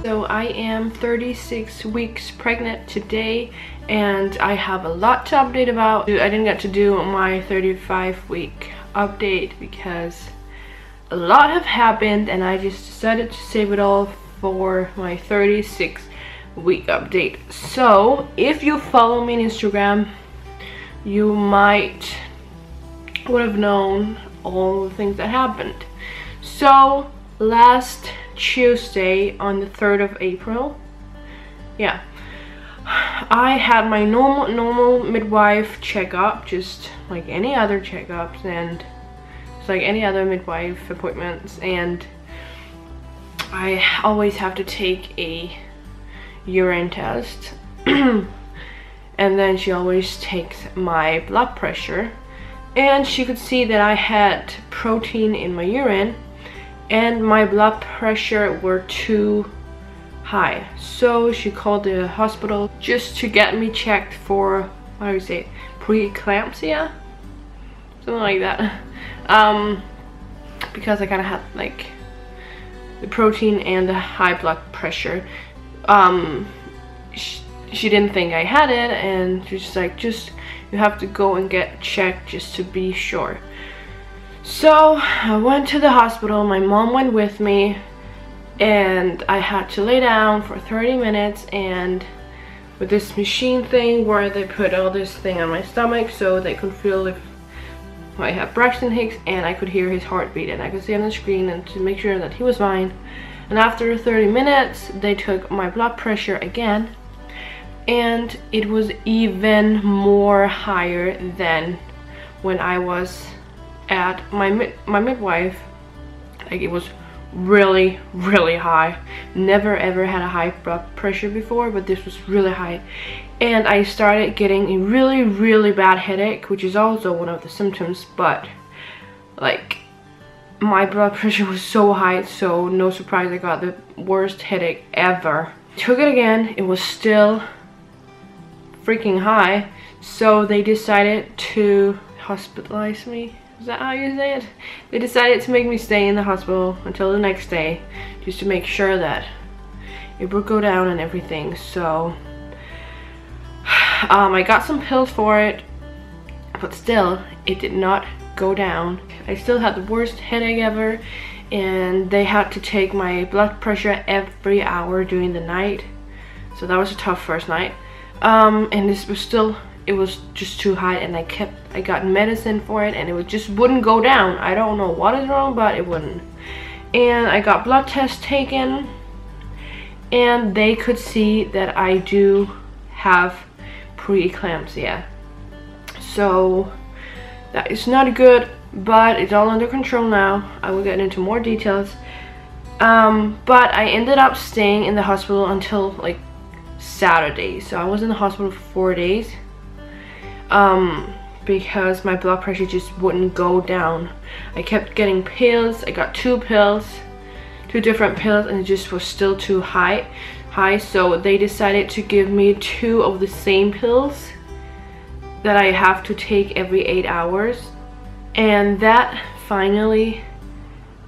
So I am 36 weeks pregnant today, and I have a lot to update about. I didn't get to do my 35-week update because a lot have happened, and I just decided to save it all for my 36-week update. So if you follow me on Instagram, you might would have known all the things that happened. So last Tuesday on the 3rd of April, yeah, I had my normal midwife checkup, just like any other checkups, and it's like any other midwife appointments, and I always have to take a urine test and then she always takes my blood pressure, and she could see that I had protein in my urine and my blood pressure were too high. So she called the hospital just to get me checked for, what do you say, preeclampsia, something like that, because I kind of had like the protein and the high blood pressure. She didn't think I had it, and she's just like, you have to go and get checked just to be sure. So I went to the hospital, my mom went with me, and I had to lay down for 30 minutes and with this machine thing where they put all this thing on my stomach so they could feel if I have Braxton Hicks, and I could hear his heartbeat and I could see on the screen and to make sure that he was fine. And after 30 minutes they took my blood pressure again, and it was even more higher than when I was at my midwife. Like, it was really high. Never ever had a high blood pressure before, but this was really high. And I started getting a really bad headache, which is also one of the symptoms, but like my blood pressure was so high, so no surprise I got the worst headache ever. Took it again, it was still freaking high, so they decided to hospitalize me. Is that how you say it? They decided to make me stay in the hospital until the next day, just to make sure that it would go down and everything. So I got some pills for it, but still it did not go down. I still had the worst headache ever, and they had to take my blood pressure every hour during the night, so that was a tough first night. And this was still, it was just too high, and I got medicine for it, and it just wouldn't go down. I don't know what is wrong, but it wouldn't. And I got blood tests taken, and they could see that I do have preeclampsia. So that is not good, but it's all under control now. I will get into more details. But I ended up staying in the hospital until like Saturday, so I was in the hospital for 4 days. Because my blood pressure just wouldn't go down. I kept getting pills. I got two different pills, and it just was still too high. So they decided to give me 2 of the same pills that I have to take every 8 hours, and that finally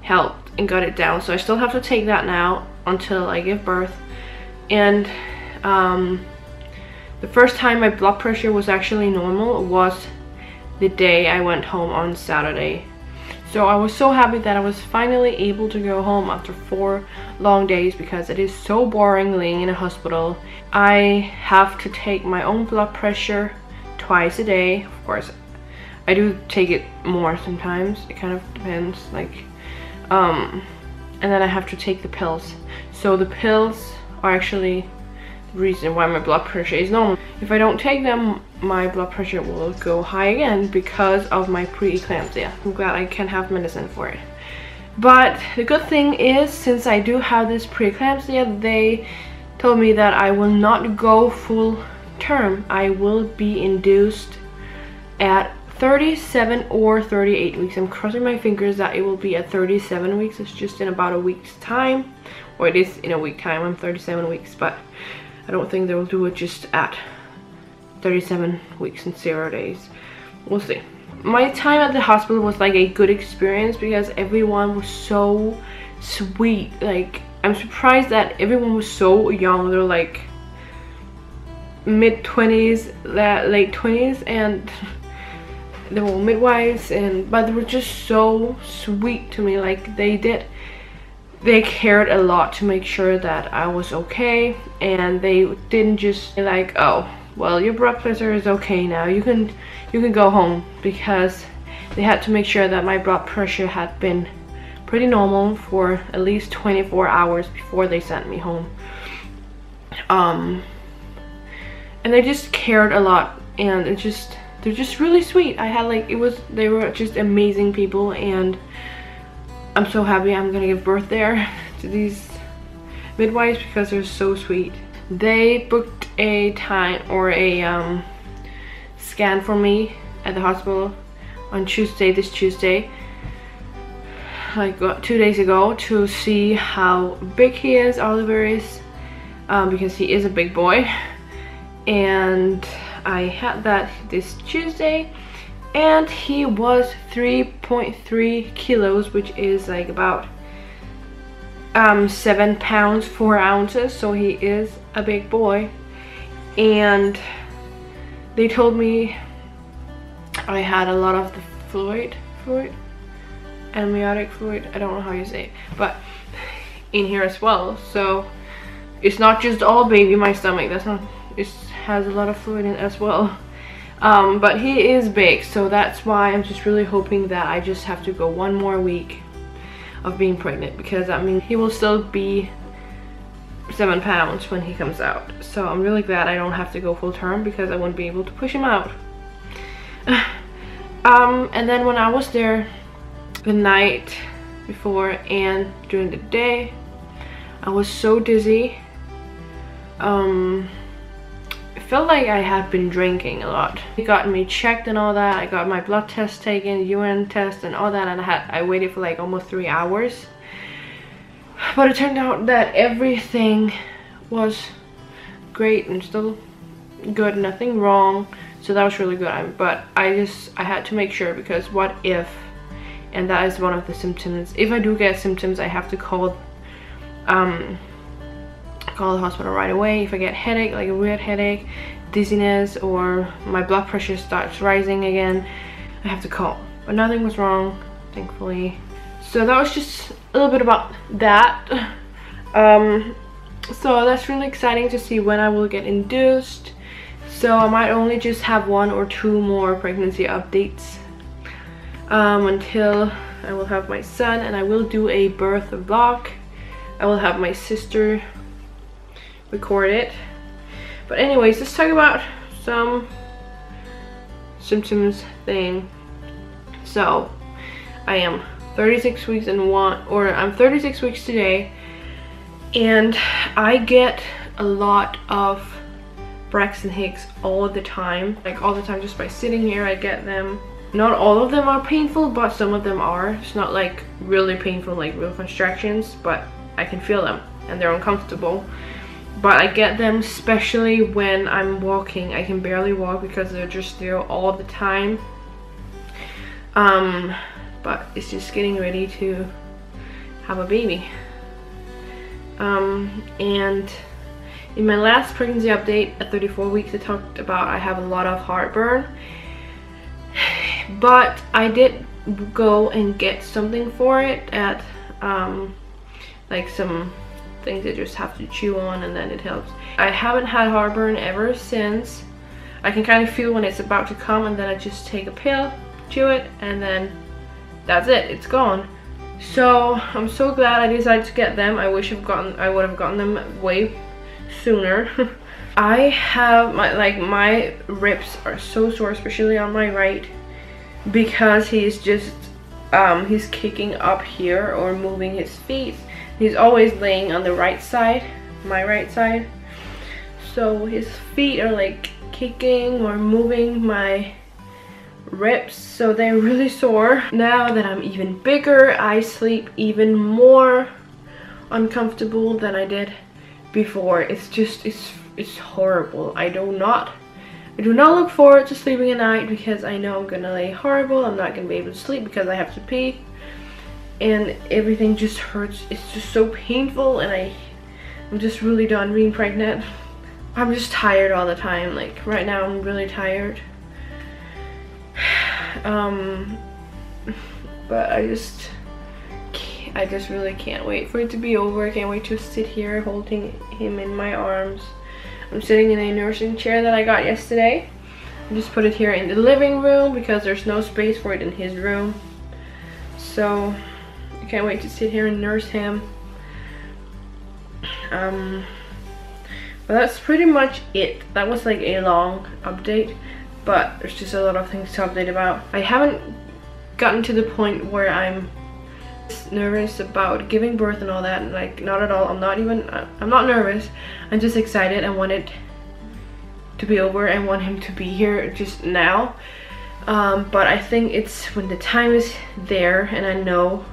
helped and got it down. So I still have to take that now until I give birth. And the first time my blood pressure was actually normal was the day I went home on Saturday. So I was so happy that I was finally able to go home after 4 long days, because it is so boring laying in a hospital. I have to take my own blood pressure twice a day. Of course, I do take it more sometimes. It kind of depends. Like, and then I have to take the pills. So the pills are actually the reason why my blood pressure is normal. If I don't take them, my blood pressure will go high again because of my preeclampsia. I'm glad I can have medicine for it. But the good thing is, since I do have this preeclampsia, they told me that I will not go full term. I will be induced at 37 or 38 weeks. I'm crossing my fingers that it will be at 37 weeks. It's just in about a week's time, or it is in a week time. I'm 37 weeks, but I don't think they will do it just at 37 weeks and 0 days. We'll see. My time at the hospital was like a good experience because everyone was so sweet. Like, I'm surprised that everyone was so young. They're like mid-20s, late 20s, and they were midwives, but they were just so sweet to me. Like they cared a lot to make sure that I was okay, and they didn't just be like, oh well, your blood pressure is okay now, you can go home, because they had to make sure that my blood pressure had been pretty normal for at least 24 hours before they sent me home. And they just cared a lot, and they're just really sweet. I had like, they were just amazing people, and I'm so happy I'm gonna give birth there to these midwives because they're so sweet. They booked a time or a scan for me at the hospital on this Tuesday, like 2 days ago, to see how big he is, Oliver is, because he is a big boy. And I had that this Tuesday, and he was 3.3 kilos, which is like about 7 pounds 4 ounces, so he is a big boy. And they told me I had a lot of the fluid, amniotic fluid, I don't know how you say it, but in here as well. So it's not just all baby in my stomach, that's not, it has a lot of fluid in it as well. But he is big, so that's why I'm just really hoping that I just have to go 1 more week of being pregnant, because I mean he will still be 7 pounds when he comes out. So I'm really glad I don't have to go full term, because I wouldn't be able to push him out. And then when I was there the night before and during the day, I was so dizzy. I felt like I had been drinking a lot. He got me checked and all that. I got my blood test taken, urine test and all that, and I waited for like almost 3 hours. But it turned out that everything was great and still good, nothing wrong. So that was really good. But I had to make sure, because what if, and that is one of the symptoms. If I do get symptoms, I have to call the hospital right away. If I get headache, like a weird headache, dizziness, or my blood pressure starts rising again, I have to call. But nothing was wrong, thankfully. So that was just a little bit about that. So that's really exciting to see when I will get induced. So I might only just have 1 or 2 more pregnancy updates until I will have my son, and I will do a birth vlog. I will have my sister record it. But anyways, let's talk about some symptoms thing. So I am 36 weeks and I'm 36 weeks today, and I get a lot of Braxton Hicks all the time, like all the time. Just by sitting here I get them. Not all of them are painful, but some of them are. It's not like really painful, like real contractions, but I can feel them and they're uncomfortable. But I get them especially when I'm walking. I can barely walk because they're just there all the time. But it's just getting ready to have a baby. And in my last pregnancy update at 34 weeks, I talked about I have a lot of heartburn. But I did go and get something for it at like some things that you just have to chew on, and then it helps. I haven't had heartburn ever since. I can kind of feel when it's about to come, and then I just take a pill, chew it, and then that's it, it's gone. So I'm so glad I decided to get them. I wish I would have gotten them way sooner. I have my ribs are so sore, especially on my right, because he's just he's kicking up here or moving his feet. He's always laying on the right side, my right side. So his feet are like kicking or moving my ribs, so they're really sore. Now that I'm even bigger, I sleep even more uncomfortable than I did before. It's just, it's horrible. I do not look forward to sleeping at night, because I know I'm gonna lay horrible. I'm not gonna be able to sleep because I have to pee. and everything just hurts. It's just so painful, and I'm just really done being pregnant. I'm just tired all the time. Like right now I'm really tired. But I just really can't wait for it to be over. I can't wait to sit here holding him in my arms. I'm sitting in a nursing chair that I got yesterday. I just put it here in the living room because there's no space for it in his room. So I can't wait to sit here and nurse him. But that's pretty much it. That was like a long update, but there's just a lot of things to update about. I haven't gotten to the point where I'm nervous about giving birth and all that. Like, not at all. I'm not nervous. I'm just excited. I want it to be over. I want him to be here just now. But I think it's when the time is there and I know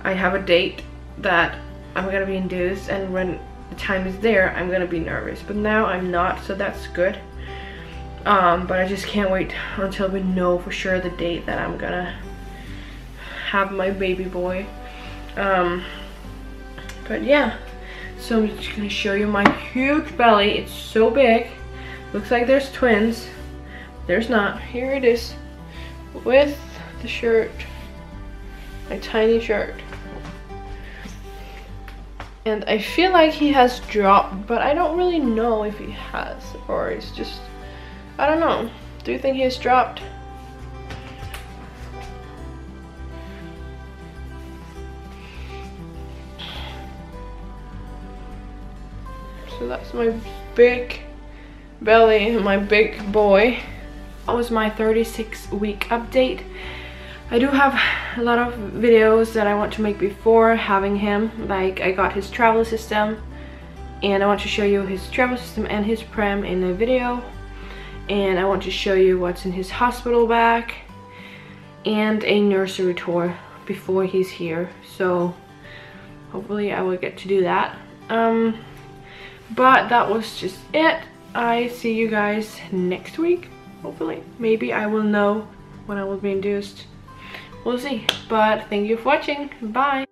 I have a date that I'm gonna be induced, and when the time is there I'm gonna be nervous. But now I'm not, so that's good. But I just can't wait until we know for sure the date that I'm gonna have my baby boy. But yeah, so I'm just gonna show you my huge belly. It's so big. Looks like there's twins. There's not. Here it is with the shirt, my tiny shirt. And I feel like he has dropped, but I don't really know if he has, or it's just, I don't know. Do you think he has dropped? So that's my big belly, my big boy. That was my 36-week update. I do have a lot of videos that I want to make before having him. Like, I got his travel system, and I want to show you his travel system and his pram in a video. And I want to show you what's in his hospital bag and a nursery tour before he's here. So hopefully I will get to do that. But that was just it. I see you guys next week, hopefully. Maybe I will know when I will be induced. We'll see. But thank you for watching. Bye.